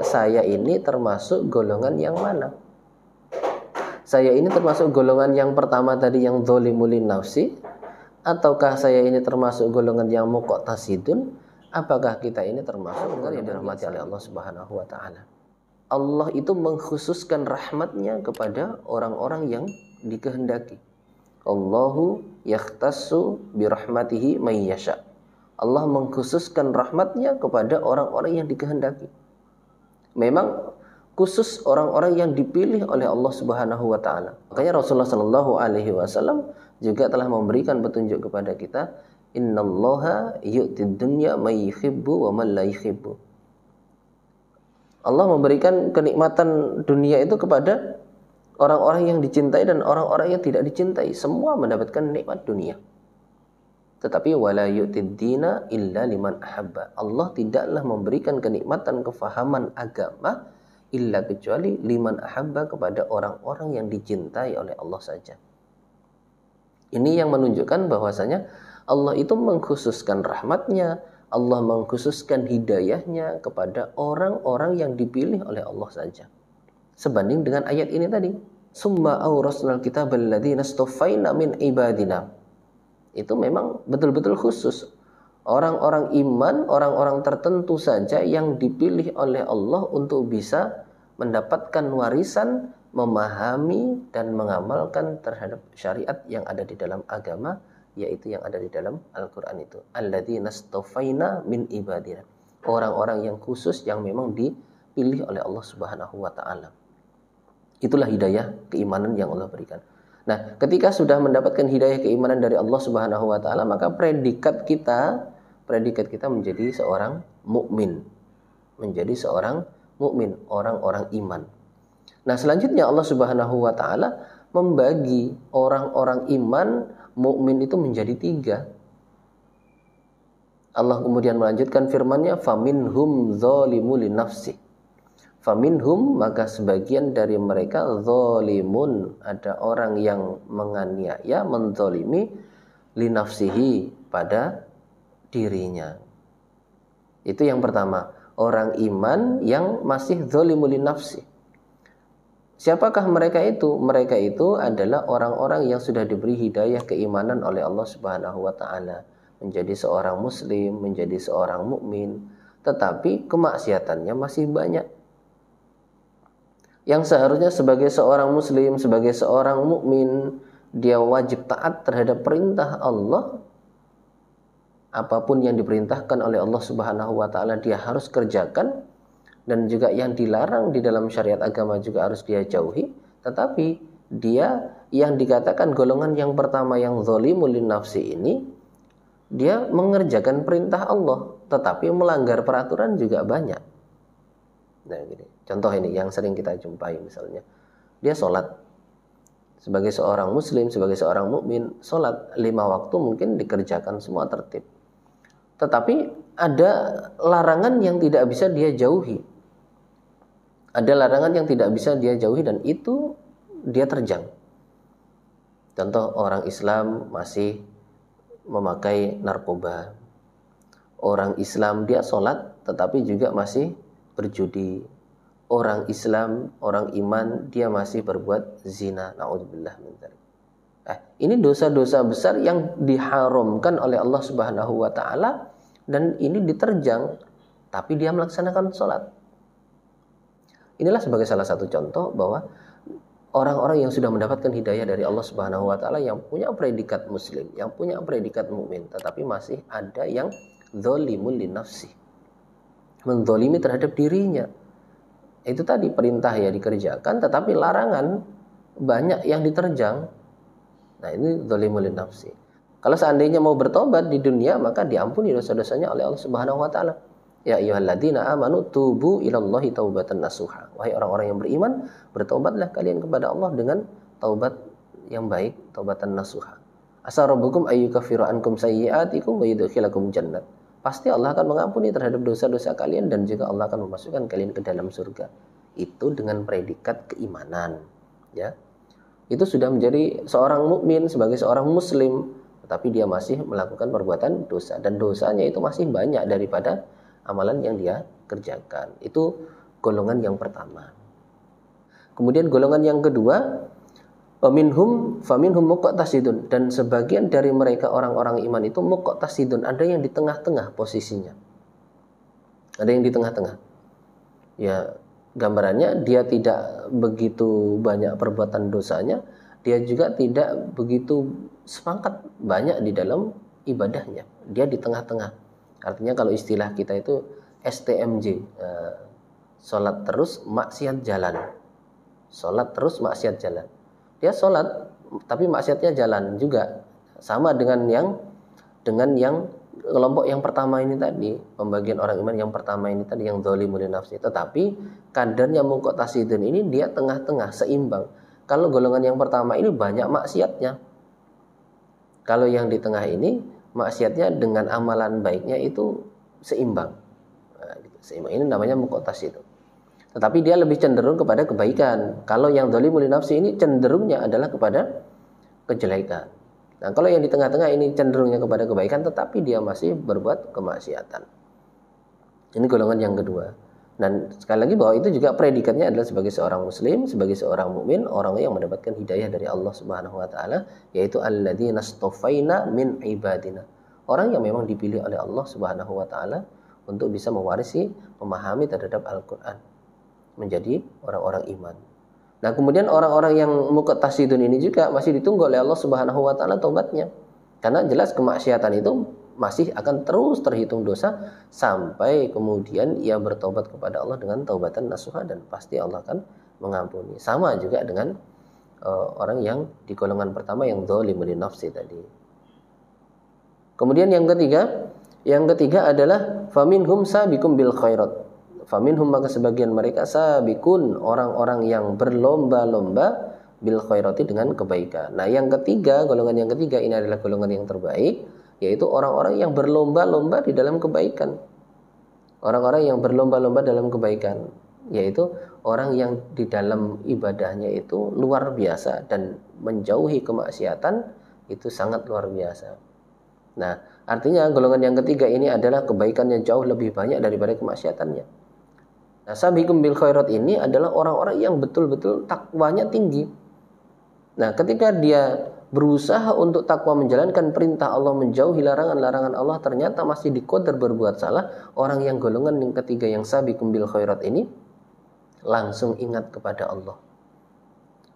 saya ini termasuk golongan yang mana? Saya ini termasuk golongan yang pertama tadi yang dzolimul nafsi, ataukah saya ini termasuk golongan yang muqtasidun? Apakah kita ini termasuk yang dirahmati oleh Allah Subhanahu wa taala? Allah itu mengkhususkan rahmatnya kepada orang-orang yang dikehendaki. Allahu yakhtassu birahmatihi may yasha. Allah mengkhususkan rahmatnya kepada orang-orang yang dikehendaki. Memang khusus orang-orang yang dipilih oleh Allah Subhanahu wa taala. Makanya Rasulullah sallallahu alaihi wasallam juga telah memberikan petunjuk kepada kita, innallaha yu'tid dunya may yuhibbu wa man la yuhibbu. Allah memberikan kenikmatan dunia itu kepada orang-orang yang dicintai dan orang-orang yang tidak dicintai. Semua mendapatkan nikmat dunia. Tetapi wala yu'tid dina illa liman ahabba. Allah tidaklah memberikan kenikmatan kefahaman agama illa kecuali liman ahabba, kepada orang-orang yang dicintai oleh Allah saja. Ini yang menunjukkan bahwasanya Allah itu mengkhususkan rahmatnya, Allah mengkhususkan hidayahnya kepada orang-orang yang dipilih oleh Allah saja. Sebanding dengan ayat ini tadi, summa awrasnal kitabal ladzina istafaina min ibadina. Itu memang betul-betul khusus. Orang-orang iman, orang-orang tertentu saja yang dipilih oleh Allah untuk bisa mendapatkan warisan, memahami dan mengamalkan terhadap syariat yang ada di dalam agama, yaitu yang ada di dalam Al-Quran itu. Alladzina istafaina min ibadina. Orang-orang yang khusus yang memang dipilih oleh Allah Subhanahu wa taala. Itulah hidayah keimanan yang Allah berikan. Nah, ketika sudah mendapatkan hidayah keimanan dari Allah Subhanahu wa taala, maka predikat kita menjadi seorang mukmin. Menjadi seorang mukmin, orang-orang iman. Nah, selanjutnya Allah Subhanahu wa taala membagi orang-orang iman, mukmin itu menjadi 3. Allah kemudian melanjutkan firman-Nya, faminhum dzalimun linafsi. Faminhum, maka sebagian dari mereka, zalimun, ada orang yang menganiaya, menzalimi, linafsihi, pada dirinya. Itu yang pertama, orang iman yang masih zalimul linafsi. Siapakah mereka itu? Mereka itu adalah orang-orang yang sudah diberi hidayah keimanan oleh Allah Subhanahu wa taala, menjadi seorang muslim, menjadi seorang mukmin, tetapi kemaksiatannya masih banyak. Yang seharusnya sebagai seorang muslim, sebagai seorang mukmin, dia wajib taat terhadap perintah Allah. Apapun yang diperintahkan oleh Allah Subhanahu wa taala dia harus kerjakan, dan juga yang dilarang di dalam syariat agama juga harus dia jauhi. Tetapi dia yang dikatakan golongan yang pertama yang zalimul linnafsi ini, dia mengerjakan perintah Allah tetapi melanggar peraturan juga banyak. Nah, gini. Contoh ini yang sering kita jumpai, misalnya dia sholat sebagai seorang muslim, sebagai seorang mukmin, sholat 5 waktu mungkin dikerjakan semua tertib, tetapi ada larangan yang tidak bisa dia jauhi. Ada larangan yang tidak bisa dia jauhi dan itu dia terjang. Contoh, orang Islam masih memakai narkoba. Orang Islam dia sholat tetapi juga masih berjudi. Orang Islam, orang iman, dia masih berbuat zina. Na'udzubillah min dzalik. Ini dosa-dosa besar yang diharamkan oleh Allah Subhanahu wa taala, dan ini diterjang, tapi dia melaksanakan sholat. Inilah sebagai salah satu contoh bahwa orang-orang yang sudah mendapatkan hidayah dari Allah Subhanahu wa taala, yang punya predikat muslim, yang punya predikat mukmin, tetapi masih ada yang zalimul linafsi, menzalimi terhadap dirinya. Itu tadi, perintah ya dikerjakan, tetapi larangan banyak yang diterjang. Nah, ini zalimul linafsi. Kalau seandainya mau bertobat di dunia, maka diampuni dosa-dosanya oleh Allah Subhanahu wa taala. Ya ayyuhalladzina amanu tubu ilallahi taubatan nasuha. Wahai orang-orang yang beriman, bertobatlah kalian kepada Allah dengan taubat yang baik, taubatan nasuha. Asa rabbukum ayyukaffiru ankum sayyi'atikum wa yudkhilakum jannat. Pasti Allah akan mengampuni terhadap dosa-dosa kalian dan juga Allah akan memasukkan kalian ke dalam surga. Itu dengan predikat keimanan, ya. Itu sudah menjadi seorang mukmin, sebagai seorang muslim, tetapi dia masih melakukan perbuatan dosa, dan dosanya itu masih banyak daripada amalan yang dia kerjakan. Itu golongan yang pertama. Kemudian golongan yang kedua, faminhum muqtasidun, dan sebagian dari mereka orang-orang iman itu muqtasidun, ada yang di tengah-tengah posisinya. Ada yang di tengah-tengah. Ya, gambarannya dia tidak begitu banyak perbuatan dosanya, dia juga tidak begitu semangat banyak di dalam ibadahnya. Dia di tengah-tengah. Artinya kalau istilah kita itu STMJ, sholat terus maksiat jalan. Sholat terus maksiat jalan. Dia sholat tapi maksiatnya jalan juga. Sama dengan yang kelompok yang pertama ini tadi, pembagian orang iman yang pertama ini tadi, yang dzalimun li nafsi. Tetapi kadarnya muqtasidun ini dia tengah-tengah, seimbang. Kalau golongan yang pertama ini banyak maksiatnya. Kalau yang di tengah ini maksiatnya dengan amalan baiknya itu seimbang. Nah, seimbang ini namanya muqtasidun. Tetapi dia lebih cenderung kepada kebaikan. Kalau yang dzalimun li nafsi ini cenderungnya adalah kepada kejelekan. Nah, kalau yang di tengah-tengah ini cenderungnya kepada kebaikan, tetapi dia masih berbuat kemaksiatan. Ini golongan yang kedua. Dan sekali lagi bahwa itu juga predikatnya adalah sebagai seorang muslim, sebagai seorang mukmin, orang yang mendapatkan hidayah dari Allah Subhanahu wa taala, yaitu alladzina stofaina min ibadina. Orang yang memang dipilih oleh Allah Subhanahu wa taala untuk bisa mewarisi, memahami terhadap Al-Qur'an, menjadi orang-orang iman. Nah, kemudian orang-orang yang muqtasidun ini juga masih ditunggu oleh Allah Subhanahu wa taala taubatnya. Karena jelas kemaksiatan itu masih akan terus terhitung dosa sampai kemudian ia bertobat kepada Allah dengan taubatan nasuha, dan pasti Allah akan mengampuni. Sama juga dengan orang yang di golongan pertama yang dzalimun li nafsi tadi. Kemudian yang ketiga adalah faminhum sabiqum bil khairat. Faminhum, maka sebagian mereka sabikun, orang-orang yang berlomba-lomba bil khairati, dengan kebaikan. Nah, yang ketiga, golongan yang ketiga ini adalah golongan yang terbaik, yaitu orang-orang yang berlomba-lomba di dalam kebaikan. Orang-orang yang berlomba-lomba dalam kebaikan, yaitu orang yang di dalam ibadahnya itu luar biasa dan menjauhi kemaksiatan itu sangat luar biasa. Nah, artinya golongan yang ketiga ini adalah kebaikannya jauh lebih banyak daripada kemaksiatannya. Nah, sabiqum bil khairat ini adalah orang-orang yang betul-betul takwanya tinggi. Nah, ketika dia berusaha untuk takwa, menjalankan perintah Allah, menjauhi larangan-larangan Allah, ternyata masih diqadar berbuat salah, orang yang golongan yang ketiga yang sabiqum bil khairat ini langsung ingat kepada Allah.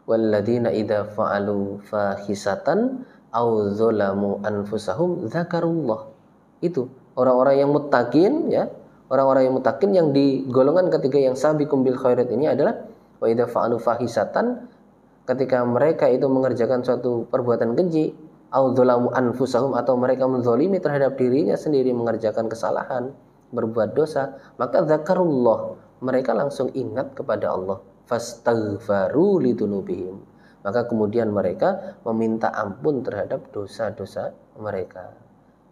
Walladzina idza fa'alu fahisatan aw dzalamu anfusahum dzakarullah. Itu orang-orang yang muttaqin, ya. Orang-orang yang muttaqin yang di golongan ketiga yang sabiqum bil khairat ini adalah wa idza fa'alu fahisatan, ketika mereka itu mengerjakan suatu perbuatan keji, au dzalamu anfusahum, atau mereka menzalimi terhadap dirinya sendiri, mengerjakan kesalahan, berbuat dosa, maka dzakarullah, mereka langsung ingat kepada Allah, fastaghfaru lidunubihim, maka kemudian mereka meminta ampun terhadap dosa-dosa mereka.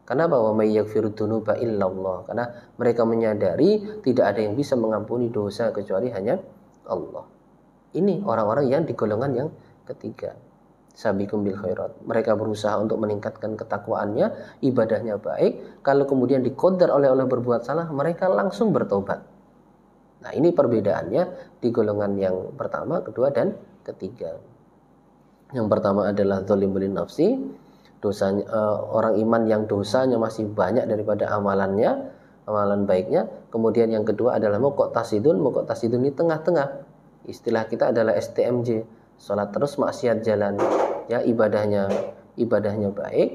Kenapa? Wa may yaghfiru dzunuba illallah. Karena mereka menyadari tidak ada yang bisa mengampuni dosa kecuali hanya Allah. Ini orang-orang yang di golongan yang ketiga, sabiqum bil khairat. Mereka berusaha untuk meningkatkan ketakwaannya, ibadahnya baik. Kalau kemudian diqadar oleh Allah berbuat salah, mereka langsung bertobat. Nah, ini perbedaannya di golongan yang pertama, kedua, dan ketiga. Yang pertama adalah dzalimun li nafsi, dosanya, orang iman yang dosanya masih banyak daripada amalan baiknya. Kemudian yang kedua adalah muqtasidun ini tengah-tengah. Istilah kita adalah STMJ, sholat terus maksiat jalan. Ya, ibadahnya baik,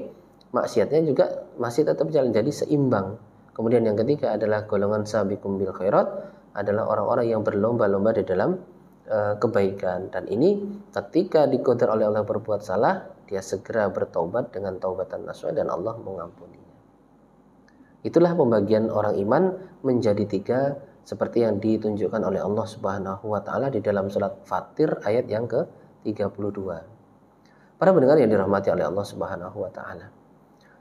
maksiatnya juga masih tetap jalan, jadi seimbang. Kemudian yang ketiga adalah golongan sabiqum bil khairat, adalah orang-orang yang berlomba-lomba di dalam kebaikan. Dan ini ketika diqadar oleh Allah berbuat salah, dia segera bertaubat dengan taubatan nasuha dan Allah mengampuninya. Itulah pembagian orang iman menjadi tiga, seperti yang ditunjukkan oleh Allah Subhanahu wa taala di dalam surat Fatir ayat yang ke-32. Para pendengar yang dirahmati oleh Allah Subhanahu wa taala,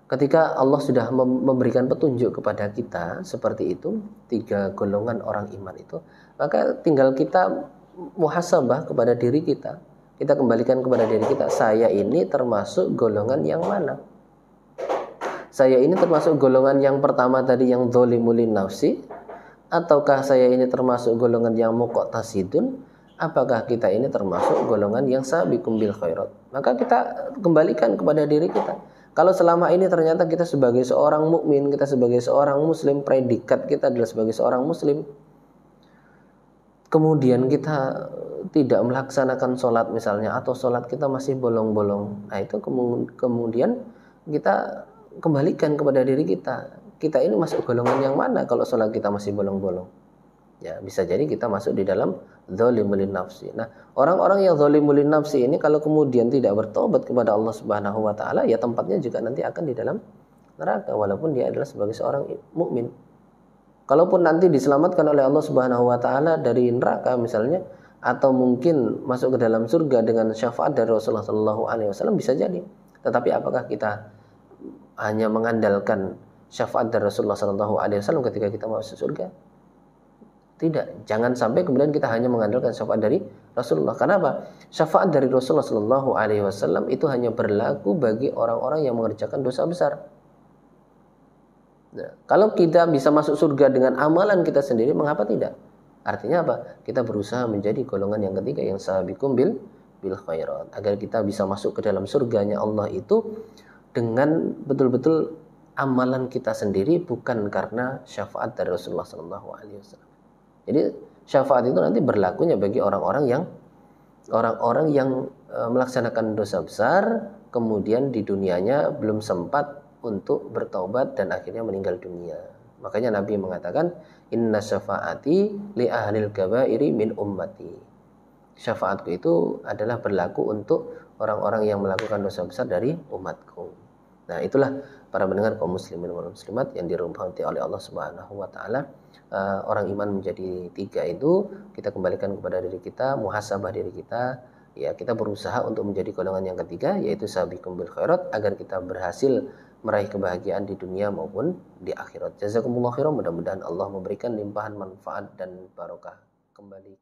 ketika Allah sudah memberikan petunjuk kepada kita seperti itu, tiga golongan orang iman itu, maka tinggal kita muhasabah kepada diri kita. Kita kembalikan kepada diri kita, saya ini termasuk golongan yang mana? Saya ini termasuk golongan yang pertama tadi yang dzalimun li nafsi, ataukah saya ini termasuk golongan yang muqtasidun, apakah kita ini termasuk golongan yang sabiqum bil khairat. Maka kita kembalikan kepada diri kita. Kalau selama ini ternyata kita sebagai seorang mukmin, kita sebagai seorang muslim, predikat kita adalah sebagai seorang muslim, kemudian kita tidak melaksanakan sholat misalnya, atau sholat kita masih bolong-bolong, nah itu kemudian kita kembalikan kepada diri kita. Kita ini masuk golongan yang mana kalau sholat kita masih bolong-bolong? Ya, bisa jadi kita masuk di dalam zalimul nafsi. Nah, orang-orang yang zalimul nafsi ini kalau kemudian tidak bertobat kepada Allah Subhanahu wa taala, ya tempatnya juga nanti akan di dalam neraka walaupun dia adalah sebagai seorang mukmin. Kalaupun nanti diselamatkan oleh Allah Subhanahu wa taala dari neraka misalnya, atau mungkin masuk ke dalam surga dengan syafaat dari Rasulullah sallallahu alaihi wasallam, bisa jadi. Tetapi apakah kita hanya mengandalkan syafaat dari Rasulullah sallallahu alaihi wasallam ketika kita masuk surga? Tidak, jangan sampai kemudian kita hanya mengandalkan syafaat dari Rasulullah. Kenapa? Syafaat dari Rasulullah sallallahu alaihi wasallam itu hanya berlaku bagi orang-orang yang mengerjakan dosa besar. Nah, kalau kita bisa masuk surga dengan amalan kita sendiri, mengapa tidak? Artinya apa? Kita berusaha menjadi golongan yang ketiga yang sabiqum bil khairat, agar kita bisa masuk ke dalam surganya Allah itu dengan betul-betul amalan kita sendiri, bukan karena syafaat dari Rasulullah sallallahu alaihi wasallam. Jadi syafaat itu nanti berlakunya bagi orang-orang yang melaksanakan dosa besar, kemudian di dunianya belum sempat untuk bertaubat dan akhirnya meninggal dunia. Makanya Nabi mengatakan, inna syafaati li ahlil kabairi min ummati. Syafaatku itu adalah berlaku untuk orang-orang yang melakukan dosa besar dari umatku. Nah, itulah para pendengar kaum muslimin wal muslimat yang dirahmati oleh Allah Subhanahu wa taala. Orang iman menjadi tiga itu kita kembalikan kepada diri kita, muhasabah diri kita, ya kita berusaha untuk menjadi golongan yang ketiga, yaitu sabiqum bil khairat, agar kita berhasil meraih kebahagiaan di dunia maupun di akhirat. Jazakumullah khairan, mudah-mudahan Allah memberikan limpahan manfaat dan barokah. Kembali